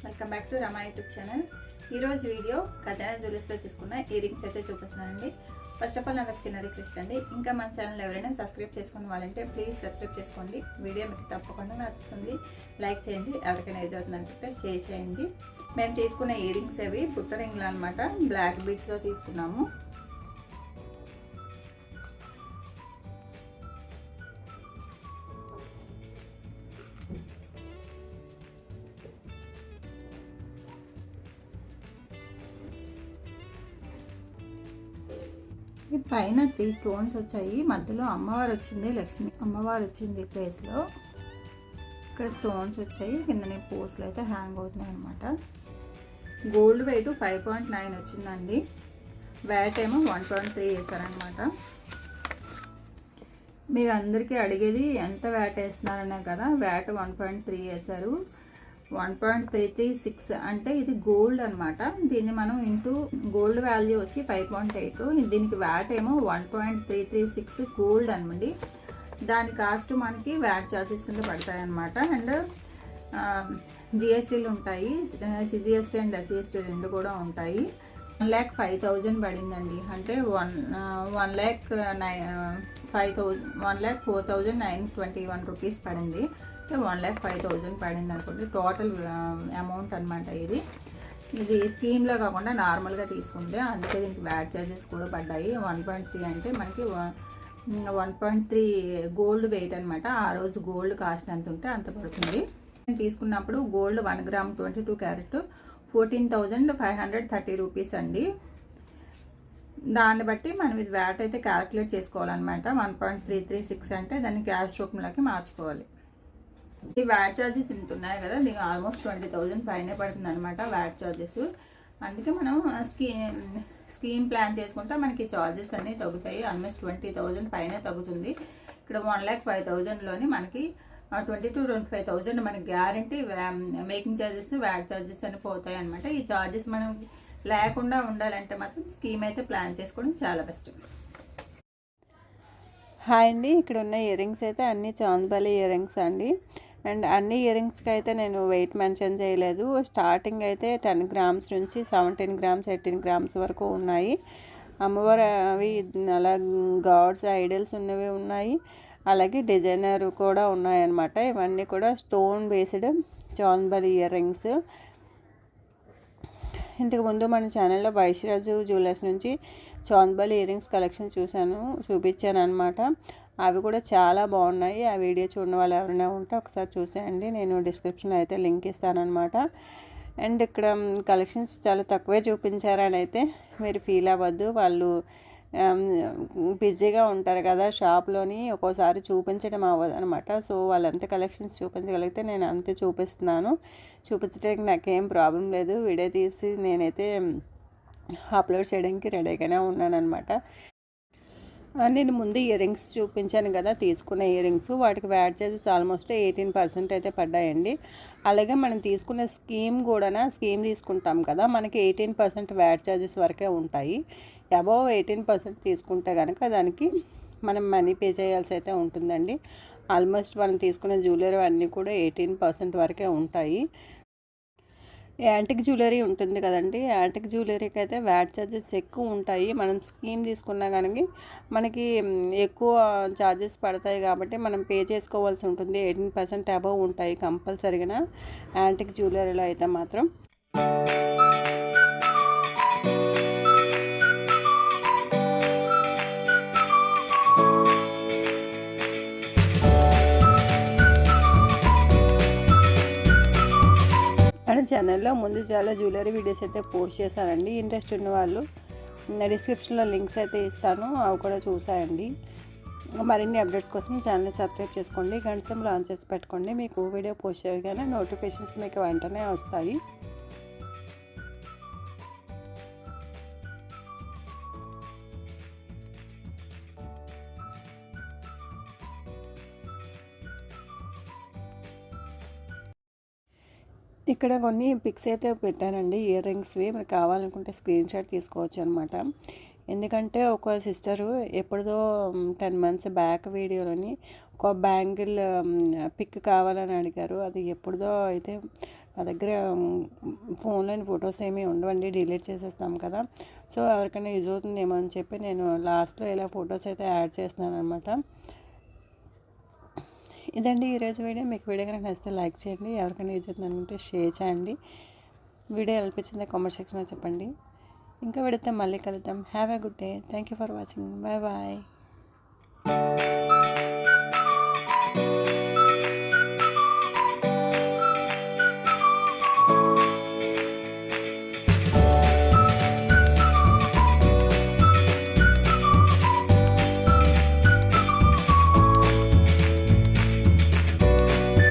Welcome back to Rama YouTube channel. ఈరోజు video ఖజానా జ్యువెలర్స్లో తీసుకున్న ఇయర్ రింగ్స్ అయితే చూపిస్తున్నానండి. ఫస్ట్ ఆఫ్ ఆల్ నాకు చిన్న రిక్వెస్ట్ అండి, ఇంకా మన ఛానల్ ఎవరైనా సబ్స్క్రైబ్ చేసుకున్న వాళ్ళంటే ప్లీజ్ సబ్స్క్రైబ్ చేసుకోండి. వీడియో మీకు తప్పకుండా నచ్చుతుంది, లైక్ చేయండి. ఎవరికైనా యూజ్ అవుతుంది అనుకుంటే షేర్ చేయండి. మేము తీసుకున్న ఇయర్ రింగ్స్ అవి బుట్ట రింగ్లు అనమాట, బ్లాక్ బీడ్స్లో తీసుకున్నాము. పైన 3 స్టోన్స్ వచ్చాయి, మధ్యలో అమ్మవారు వచ్చింది, లక్ష్మి అమ్మవారు వచ్చింది ప్లేస్లో. ఇక్కడ స్టోన్స్ వచ్చాయి, కిందనే పోస్ట్లు అయితే హ్యాంగ్ అవుతున్నాయి అనమాట. గోల్డ్ వెయిట్ 5.9 వచ్చిందండి. వ్యాట్ ఏమో 1.3 వేసారనమాట. మీరు అందరికీ అడిగేది ఎంత వ్యాట్ వేస్తున్నారనే కదా, వ్యాట్ 1.3 వేసారు. 1.336 అంటే ఇది గోల్డ్ అనమాట. దీన్ని మనం ఇంటూ గోల్డ్ వాల్యూ వచ్చి 5.8, దీనికి వ్యాట్ ఏమో 1.336 గోల్డ్ అనమాట. దాని కాస్ట్ మనకి వ్యాట్ ఛార్జెస్ కింద పడతాయి అనమాట. అండ్ జిఎస్టీలు ఉంటాయి, సిజిఎస్టీ అండ్ ఎస్జిఎస్టీ రెండు కూడా ఉంటాయి. 1,05,000 పడిందండి. అంటే 1,04,921 రూపీస్ పడింది. 1,05,000 పడింది అనుకోండి టోటల్ అమౌంట్ అనమాట. ఇది స్కీమ్లో కాకుండా నార్మల్గా తీసుకుంటే, అందుకే దీనికి వ్యాట్ ఛార్జెస్ కూడా పడ్డాయి. 1.3 అంటే మనకి 1.3 గోల్డ్ వెయిట్ అనమాట. ఆ రోజు గోల్డ్ కాస్ట్ ఎంత ఉంటే అంత పడుతుంది. తీసుకున్నప్పుడు గోల్డ్ 1 గ్రామ్ 22 క్యారెట్ 14,530 రూపీస్ అండి. దాన్ని బట్టి మనం ఇది వ్యాట్ అయితే క్యాలిక్యులేట్ చేసుకోవాలన్నమాట. 1.336 అంటే దాన్ని క్యాష్ రూపంలోకి మార్చుకోవాలి. ఈ వ్యాట్ ఛార్జెస్ ఇంత ఉన్నాయి కదా, దీనికి ఆల్మోస్ట్ 20,000 పైనే పడుతుంది అనమాట వ్యాట్ ఛార్జెస్. అందుకే మనం స్కీమ్ ప్లాన్ చేసుకుంటే మనకి ఛార్జెస్ అన్నీ తగ్గుతాయి. ఆల్మోస్ట్ 20,000 పైనే తగ్గుతుంది. ఇక్కడ 1,05,000లోని మనకి 20,000-25,000 మనకి guarantee making charges, VAT charges అని పోతాయి అనమాట. ఈ ఛార్జెస్ మనం లేకుండా ఉండాలంటే మాత్రం స్కీమ్ అయితే ప్లాన్ చేసుకోవడం చాలా బెస్ట్. హాయ్ అండి, ఇక్కడ ఉన్న ఇయర్ రింగ్స్ అయితే అన్ని చాంద్బాలి ఇయర్ రింగ్స్ అండి. అండ్ అన్ని ఇయర్ రింగ్స్కి అయితే నేను వెయిట్ మెన్షన్ చేయలేదు. స్టార్టింగ్ అయితే 10 గ్రామ్స్ నుంచి 17 గ్రామ్స్ 18 గ్రామ్స్ వరకు ఉన్నాయి. అమ్మవారు అవి అలా గాడ్స్ ఐడల్స్ ఉన్నవి ఉన్నాయి, అలాగే డిజైనర్ కూడా ఉన్నాయన్నమాట. ఇవన్నీ కూడా stone based chandbali ear rings. ఇంతకుముందు మన ఛానల్లో వైశ్యరాజు జ్యువెలర్స్ నుంచి చాంద్బాలి ఇయర్ రింగ్స్ కలెక్షన్ చూపించాను అనమాట. అవి కూడా చాలా బాగున్నాయి. ఆ వీడియో చూడని వాళ్ళు ఎవరైనా ఉంటే ఒకసారి చూసేయండి, నేను డిస్క్రిప్షన్లో అయితే లింక్ ఇస్తానమాట. అండ్ ఇక్కడ కలెక్షన్స్ చాలా తక్కువే చూపించారని అయితే మీరు ఫీల్ అవ్వద్దు. వాళ్ళు బిజీగా ఉంటారు కదా షాప్లోని, ఒక్కోసారి చూపించడం అవ్వదు అనమాట. సో వాళ్ళు ఎంత కలెక్షన్స్ చూపించగలిగితే నేను అంతే చూపిస్తున్నాను. చూపించడానికి నాకేం ప్రాబ్లం లేదు. వీడియో తీసి నేనైతే అప్లోడ్ చేయడానికి రెడీగానే ఉన్నాను అనమాట. నేను ముందు ఇయర్ రింగ్స్ చూపించాను కదా, తీసుకున్న ఇయర్ రింగ్స్, వాటికి వ్యాట్ ఛార్జెస్ ఆల్మోస్ట్ 18% అయితే పడ్డాయండి. అలాగే మనం తీసుకున్న స్కీమ్ తీసుకుంటాం కదా, మనకి 18% వ్యాట్ ఛార్జెస్ వరకే ఉంటాయి. అబవ్ 18% తీసుకుంటే కనుక దానికి మనం మనీ పే చేయాల్సి అయితే ఉంటుందండి. ఆల్మోస్ట్ మనం తీసుకున్న జ్యువెలరీ అన్నీ కూడా 18% వరకే ఉంటాయి. యాంటిక్ జ్యువెలరీ ఉంటుంది కదండి, యాంటిక్ జ్యువెలరీకి అయితే వ్యాట్ ఛార్జెస్ ఎక్కువ ఉంటాయి. మనం స్కీమ్ తీసుకున్నా కానీ మనకి ఎక్కువ ఛార్జెస్ పడతాయి కాబట్టి మనం పే చేసుకోవాల్సి ఉంటుంది. 18% అబవ్ ఉంటాయి కంపల్సరీగా యాంటిక్ జ్యువెలరీలో అయితే మాత్రం. మన ఛానల్లో ముందు చాలా జ్యువెలరీ వీడియోస్ అయితే పోస్ట్ చేశానండి. ఇంట్రెస్ట్ ఉన్న వాళ్ళు డిస్క్రిప్షన్లో లింక్స్ అయితే ఇస్తాను, అవి కూడా చూసాయండి. మరిన్ని అప్డేట్స్ కోసం ఛానల్ని సబ్స్క్రైబ్ చేసుకోండి, గంట సింబల్ ఆన్ చేసి పెట్టుకోండి. మీకు వీడియో పోస్ట్ చేయగానే నోటిఫికేషన్స్ మీకు వెంటనే వస్తాయి. ఇక్కడ కొన్ని పిక్స్ అయితే పెట్టానండి ఇయర్ రింగ్స్వి. మీకు కావాలనుకుంటే స్క్రీన్ షాట్ తీసుకోవచ్చు అనమాట. ఎందుకంటే ఒక సిస్టరు ఎప్పుడుదో 10 months బ్యాక్ వీడియోలోని ఒక బ్యాంగిల్ పిక్ కావాలని అడిగారు. అది ఎప్పుడుదో అయితే మా దగ్గర ఫోన్లోని ఫొటోస్ ఏమీ ఉండవండి, డిలీట్ చేసేస్తాం కదా. సో ఎవరికైనా యూజ్ అవుతుందేమో అని చెప్పి నేను లాస్ట్లో ఇలా ఫొటోస్ అయితే యాడ్ చేస్తున్నాను అనమాట. ఇదండి ఈరోజు వీడియో. మీకు వీడియో కనుక నచ్చితే లైక్ చేయండి, ఎవరికైనా యూజ్ అవుతుంది అనుకుంటే షేర్ చేయండి. వీడియో అనిపించిందో కామెంట్ సెక్షన్లో చెప్పండి. ఇంకా వీడియోతో మళ్ళీ కలుద్దాం. Have a good day. Thank you for watching. Bye bye.